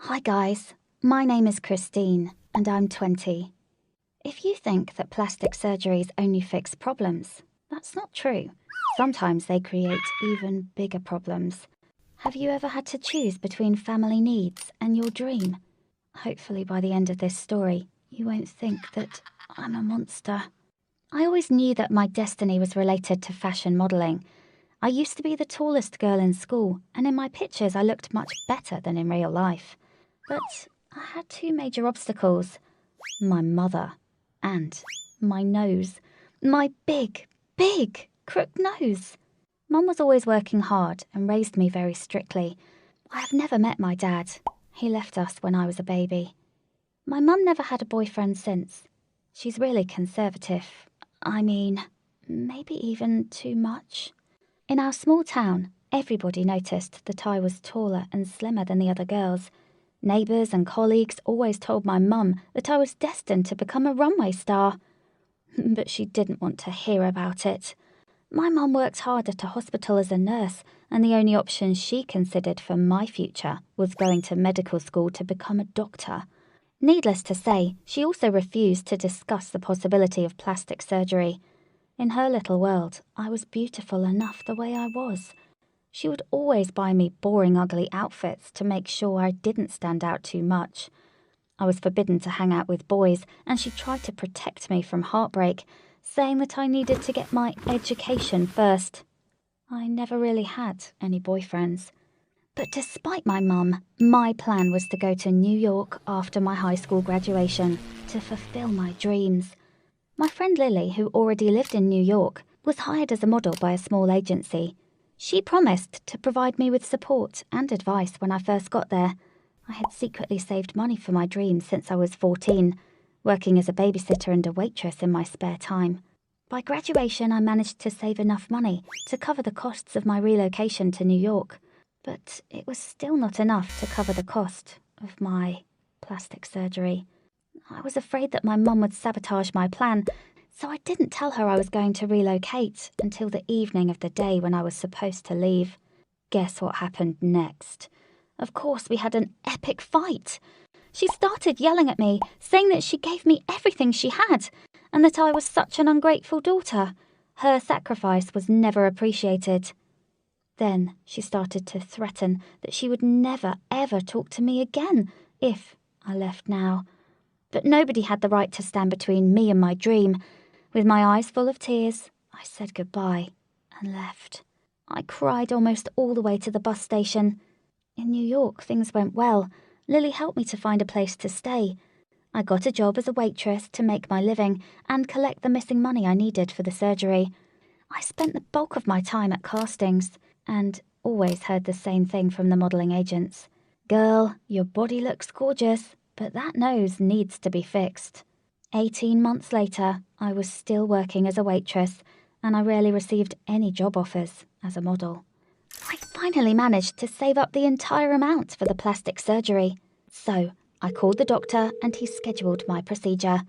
Hi guys, my name is Christine and I'm 20. If you think that plastic surgeries only fix problems, that's not true. Sometimes they create even bigger problems. Have you ever had to choose between family needs and your dream? Hopefully by the end of this story, you won't think that I'm a monster. I always knew that my destiny was related to fashion modelling. I used to be the tallest girl in school, and in my pictures I looked much better than in real life. But I had two major obstacles: my mother and my nose. My big, big crooked nose. Mum was always working hard and raised me very strictly. I have never met my dad. He left us when I was a baby. My mum never had a boyfriend since. She's really conservative. I mean, maybe even too much. In our small town, everybody noticed that I was taller and slimmer than the other girls. Neighbours and colleagues always told my mum that I was destined to become a runway star. But she didn't want to hear about it. My mum worked hard at a hospital as a nurse, and the only option she considered for my future was going to medical school to become a doctor. Needless to say, she also refused to discuss the possibility of plastic surgery. In her little world, I was beautiful enough the way I was. She would always buy me boring, ugly outfits to make sure I didn't stand out too much. I was forbidden to hang out with boys, and she tried to protect me from heartbreak, saying that I needed to get my education first. I never really had any boyfriends. But despite my mum, my plan was to go to New York after my high school graduation to fulfill my dreams. My friend Lily, who already lived in New York, was hired as a model by a small agency. She promised to provide me with support and advice when I first got there. I had secretly saved money for my dreams since I was 14, working as a babysitter and a waitress in my spare time. By graduation, I managed to save enough money to cover the costs of my relocation to New York. But it was still not enough to cover the cost of my plastic surgery. I was afraid that my mum would sabotage my plan, so I didn't tell her I was going to relocate until the evening of the day when I was supposed to leave. Guess what happened next? Of course, we had an epic fight. She started yelling at me, saying that she gave me everything she had, and that I was such an ungrateful daughter. Her sacrifice was never appreciated. Then she started to threaten that she would never, ever talk to me again if I left now. But nobody had the right to stand between me and my dream. With my eyes full of tears, I said goodbye and left. I cried almost all the way to the bus station. In New York, things went well. Lily helped me to find a place to stay. I got a job as a waitress to make my living and collect the missing money I needed for the surgery. I spent the bulk of my time at castings and always heard the same thing from the modelling agents. Girl, your body looks gorgeous, but that nose needs to be fixed. 18 months later, I was still working as a waitress, and I rarely received any job offers as a model. I finally managed to save up the entire amount for the plastic surgery. So I called the doctor and he scheduled my procedure.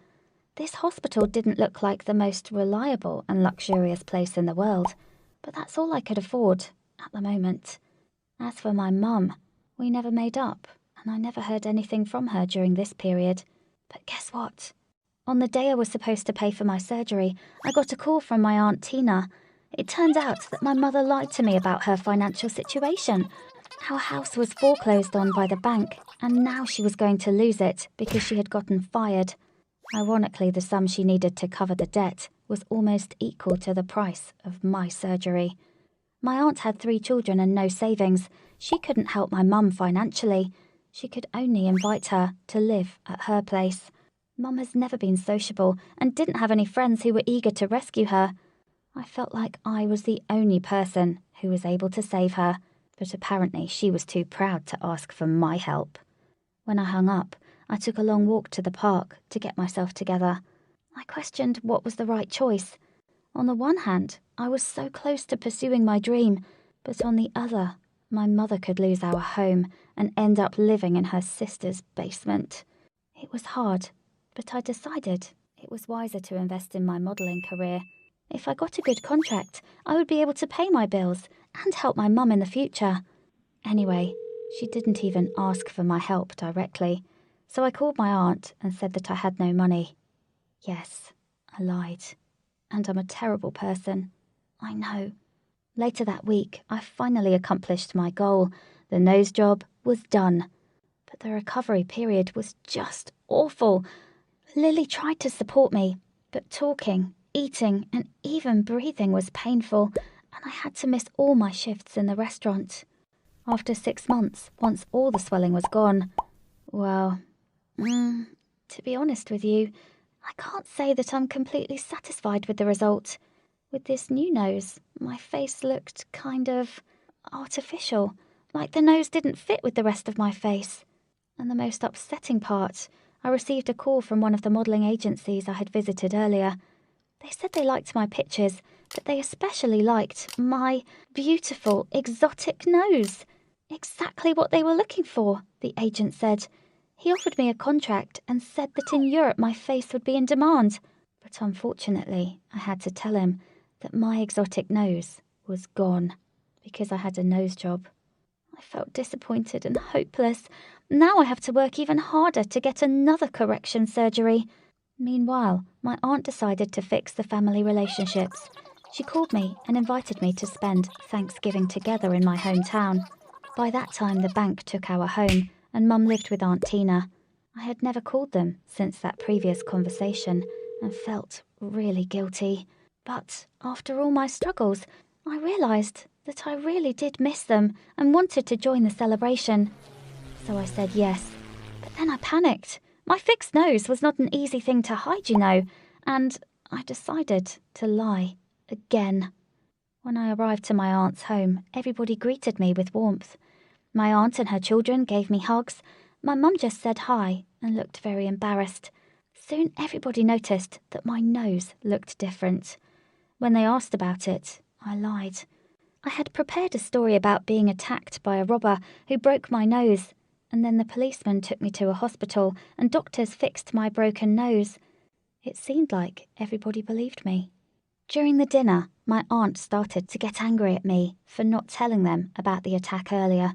This hospital didn't look like the most reliable and luxurious place in the world, but that's all I could afford at the moment. As for my mum, we never made up, and I never heard anything from her during this period. But guess what? On the day I was supposed to pay for my surgery, I got a call from my Aunt Tina. It turned out that my mother lied to me about her financial situation. Our house was foreclosed on by the bank, and now she was going to lose it because she had gotten fired. Ironically, the sum she needed to cover the debt was almost equal to the price of my surgery. My aunt had 3 children and no savings. She couldn't help my mum financially. She could only invite her to live at her place. Mum has never been sociable and didn't have any friends who were eager to rescue her. I felt like I was the only person who was able to save her, but apparently she was too proud to ask for my help. When I hung up, I took a long walk to the park to get myself together. I questioned what was the right choice. On the one hand, I was so close to pursuing my dream, but on the other, my mother could lose our home and end up living in her sister's basement. It was hard, but I decided it was wiser to invest in my modelling career. If I got a good contract, I would be able to pay my bills and help my mum in the future. Anyway, She didn't even ask for my help directly, so I called my aunt and said that I had no money. Yes, I lied. And I'm a terrible person. I know. Later that week, I finally accomplished my goal. The nose job was done. But the recovery period was just awful. Lily tried to support me, but talking, eating, and even breathing was painful, and I had to miss all my shifts in the restaurant. After 6 months, once all the swelling was gone, well, to be honest with you, I can't say that I'm completely satisfied with the result. With this new nose, my face looked kind of artificial, like the nose didn't fit with the rest of my face. And the most upsetting part, I received a call from one of the modelling agencies I had visited earlier. They said they liked my pictures, but they especially liked my beautiful, exotic nose. Exactly what they were looking for, the agent said. He offered me a contract and said that in Europe my face would be in demand. But unfortunately, I had to tell him that my exotic nose was gone because I had a nose job. I felt disappointed and hopeless. Now I have to work even harder to get another correction surgery. Meanwhile, my aunt decided to fix the family relationships. She called me and invited me to spend Thanksgiving together in my hometown. By that time, the bank took our home, and Mum lived with Aunt Tina. I had never called them since that previous conversation and felt really guilty. But after all my struggles, I realised that I really did miss them and wanted to join the celebration. So I said yes. But then I panicked. My fixed nose was not an easy thing to hide, you know, and I decided to lie again. When I arrived to my aunt's home, everybody greeted me with warmth. My aunt and her children gave me hugs. My mum just said hi and looked very embarrassed. Soon everybody noticed that my nose looked different. When they asked about it, I lied. I had prepared a story about being attacked by a robber who broke my nose, and then the policeman took me to a hospital and doctors fixed my broken nose. It seemed like everybody believed me. During the dinner, my aunt started to get angry at me for not telling them about the attack earlier.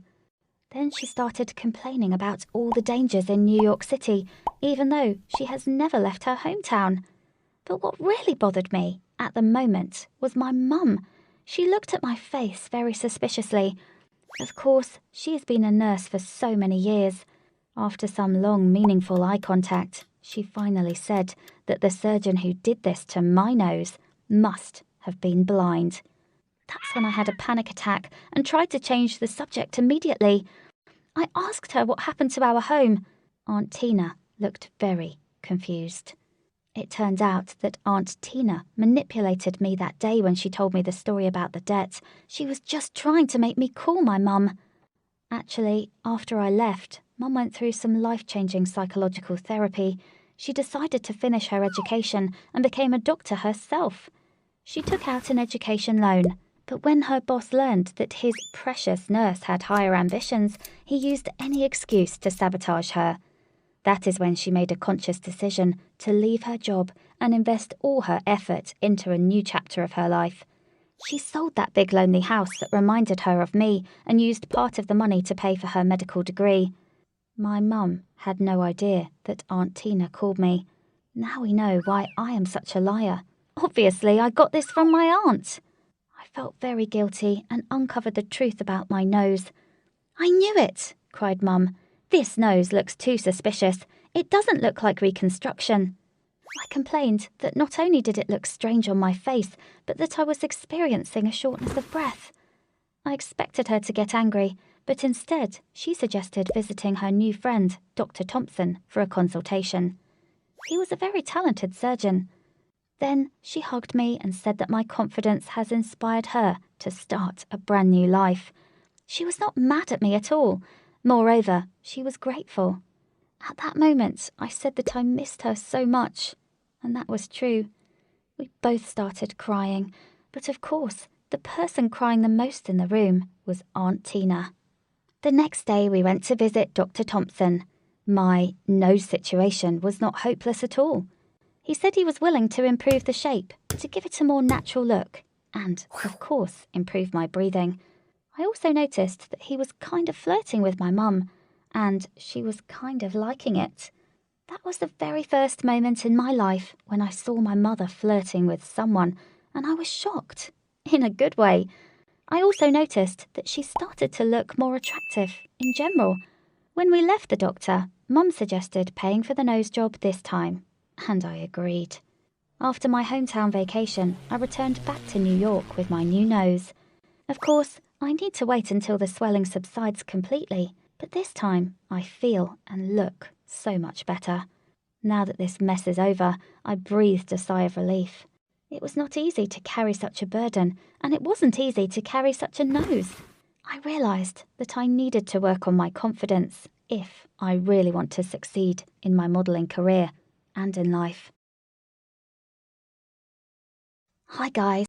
Then she started complaining about all the dangers in New York City, even though she has never left her hometown. But what really bothered me at the moment was my mum. She looked at my face very suspiciously. Of course, she has been a nurse for so many years. After some long, meaningful eye contact, she finally said that the surgeon who did this to my nose must have been blind. That's when I had a panic attack and tried to change the subject immediately. I asked her what happened to our home. Aunt Tina looked very confused. It turned out that Aunt Tina manipulated me that day when she told me the story about the debt. She was just trying to make me call my mum. Actually, after I left, Mum went through some life-changing psychological therapy. She decided to finish her education and became a doctor herself. She took out an education loan, but when her boss learned that his precious nurse had higher ambitions, he used any excuse to sabotage her. That is when she made a conscious decision to leave her job and invest all her effort into a new chapter of her life. She sold that big lonely house that reminded her of me and used part of the money to pay for her medical degree. My mum had no idea that Aunt Tina called me. Now we know why I am such a liar. Obviously, I got this from my aunt. I felt very guilty and uncovered the truth about my nose. "I knew it," cried Mum. "This nose looks too suspicious. It doesn't look like reconstruction." I complained that not only did it look strange on my face, but that I was experiencing a shortness of breath. I expected her to get angry, but instead she suggested visiting her new friend, Dr. Thompson, for a consultation. He was a very talented surgeon. Then she hugged me and said that my confidence has inspired her to start a brand new life. She was not mad at me at all. Moreover, she was grateful. At that moment, I said that I missed her so much, and that was true. We both started crying, but of course, the person crying the most in the room was Aunt Tina. The next day we went to visit Dr. Thompson. My nose situation was not hopeless at all. He said he was willing to improve the shape, to give it a more natural look, and, of course, improve my breathing. I also noticed that he was kind of flirting with my mum, and she was kind of liking it. That was the very first moment in my life when I saw my mother flirting with someone, and I was shocked, in a good way. I also noticed that she started to look more attractive in general. When we left the doctor, Mum suggested paying for the nose job this time, and I agreed. After my hometown vacation, I returned back to New York with my new nose. Of course, I need to wait until the swelling subsides completely, but this time I feel and look so much better. Now that this mess is over, I breathed a sigh of relief. It was not easy to carry such a burden, and it wasn't easy to carry such a nose. I realised that I needed to work on my confidence if I really want to succeed in my modelling career and in life. Hi guys.